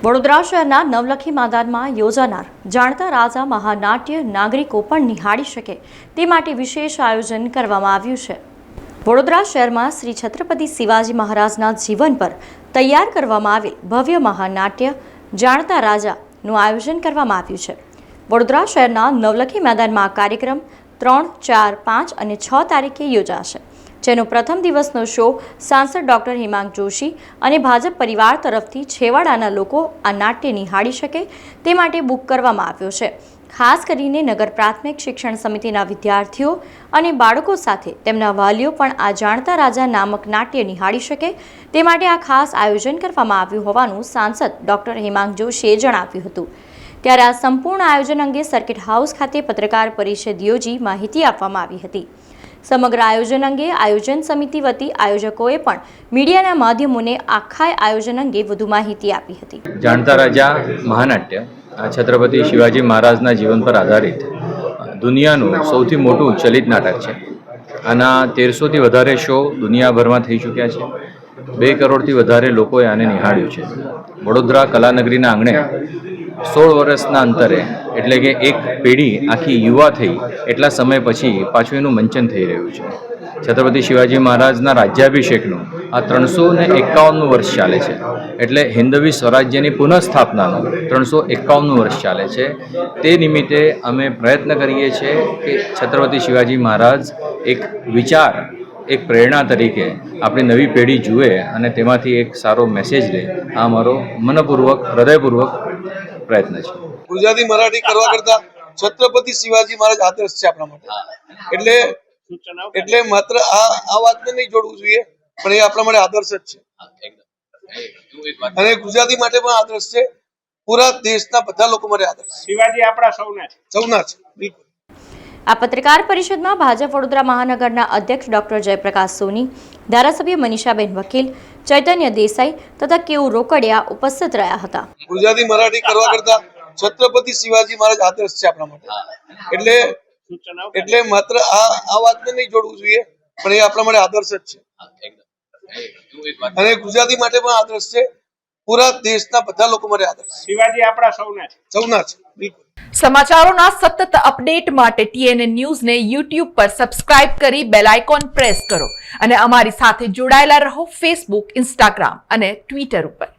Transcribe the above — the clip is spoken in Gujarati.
વડોદરા શહેરના નવલખી મેદાનમાં યોજાનાર જાણતા રાજા મહાનાટ્ય નાગરિકો પણ નિહાળી શકે તે માટે વિશેષ આયોજન કરવામાં આવ્યું છે। વડોદરા શહેરમાં શ્રી છત્રપતિ શિવાજી મહારાજના જીવન પર તૈયાર કરવામાં આવેલ ભવ્ય મહાનાટ્ય જાણતા રાજાનું આયોજન કરવામાં આવ્યું છે। વડોદરા શહેરના નવલખી મેદાનમાં આ કાર્યક્રમ 3, 4, 5 અને 6 તારીખે યોજાશે, જેનો પ્રથમ દિવસનો શો સાંસદ ડોક્ટર હિમાંગ જોશી અને ભાજપ પરિવાર તરફથી છેવાડાના લોકો આ નાટ્ય નિહાળી શકે તે માટે બુક કરવામાં આવ્યો છે। ખાસ કરીને નગર પ્રાથમિક શિક્ષણ સમિતિના વિદ્યાર્થીઓ અને બાળકો સાથે તેમના વાલીઓ પણ આ જાણતા રાજા નામક નાટ્ય નિહાળી શકે તે માટે આ ખાસ આયોજન કરવામાં આવ્યું હોવાનું સાંસદ ડોક્ટર હિમાંગ જોશીએ જણાવ્યું હતું। ત્યારે આ સંપૂર્ણ આયોજન અંગે સર્કિટ હાઉસ ખાતે પત્રકાર પરિષદ યોજી માહિતી આપવામાં આવી હતી। સમગ્ર આયોજન અંગે આયોજન સમિતિ વતી આયોજકોએ પણ મીડિયાના માધ્યમોને આખા આયોજન અંગે વધુ માહિતી આપી હતી। જાણતા રાજા મહાનાટ્ય છત્રપતિ શિવાજી મહારાજના જીવન પર આધારિત દુનિયાનું સૌથી મોટું ચલિત નાટક છે। આના 1300થી વધારે શો દુનિયાભરમાં થઈ ચૂક્યા છે। 2 કરોડથી વધારે લોકોએ આને નિહાળ્યું છે। વડોદરા કલાનગરીના આંગણે 16 વર્ષના અંતરે એટલે કે એક પેઢી આખી યુવા થઈ એટલા સમય પછી પાછું એનું મંચન થઈ રહ્યું છે। છત્રપતિ શિવાજી મહારાજના રાજ્યાભિષેકનું આ 351નું વર્ષ ચાલે છે, એટલે હિન્દવી સ્વરાજ્યની પુનઃસ્થાપનાનું 351નું વર્ષ ચાલે છે। તે નિમિત્તે અમે પ્રયત્ન કરીએ છીએ કે છત્રપતિ શિવાજી મહારાજ એક વિચાર, એક પ્રેરણા તરીકે આપણી નવી પેઢી જુએ અને તેમાંથી એક સારો મેસેજ લે। આ અમારો મનપૂર્વક, હૃદયપૂર્વક પ્રયત્ન છે। ગુજરાતી મરાઠી કરવા કરતા છત્રપતિ શિવાજી મહારાજ આદર્શ છે આપણા માટે, એટલે માત્ર આ વાતને નહીં જોડવું જોઈએ, પણ એ આપણા માટે આદર્શ જ છે અને ગુજરાતી માટે પણ આદર્શ છે। પૂરા દેશના બધા લોકો માટે આદર્શ। શિવાજી આપણા સૌના છે। બિલકુલ। આ પત્રકાર પરિષદમાં ભાજપ વડોદરા મહાનગરના અધ્યક્ષ ડોક્ટર જયપ્રકાશ સોની, ધારાસભ્ય મનીષાબેન વકીલ, ચૈતન્ય દેસાઈ તથા કેવું રોકડિયા ઉપસ્થિત રહ્યા હતા। ગુજરાતી મરાઠી કરવા કરતા છત્રપતિ શિવાજી મહારાજ આદર્શ છે આપણા માટે, એટલે માત્ર આ વાતને નહીં જોડવું જોઈએ, પણ એ આપણા માટે આદર્શ જ છે અને ગુજરાતી માટે પણ આદર્શ છે। પૂરા દેશના બધા લોકો માટે આદર્શ। શિવાજી આપણા સૌના છે। બિલકુલ। સમાચારોના સતત અપડેટ માટે TNN ન્યૂઝને YouTube પર સબસ્ક્રાઇબ કરી બેલ આઇકોન પ્રેસ કરો અને અમારી સાથે જોડાયેલા રહો Facebook, Instagram અને Twitter ઉપર।